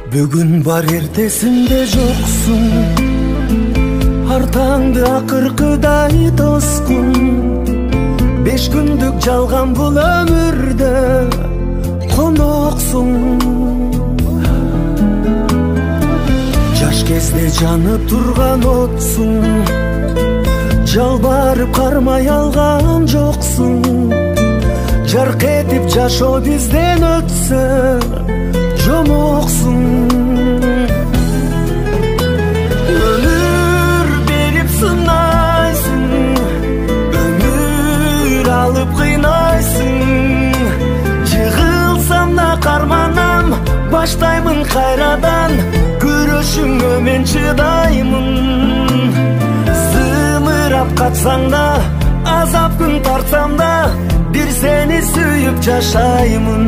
Бүгүн бар эртесинде жоксуң, артаңды акыркыдай тоскун. 5 күндүк жалган бул өмүрдө коноксуң. Жаш кезде жанып турган отсуң, жалбарып кармай алган жоксуң. Жарк этип жашоо бизден өтсө жомоксуң. Өмүр берип сынайсың, өмүр алып кыйнайсың. Жыгылсам да карманам, баштаймын кайрадан. Күрөшүңө мен чыдаймын. Зымырап катсаң да, азап күн тартсам да, бир сени сүйүп жашаймын.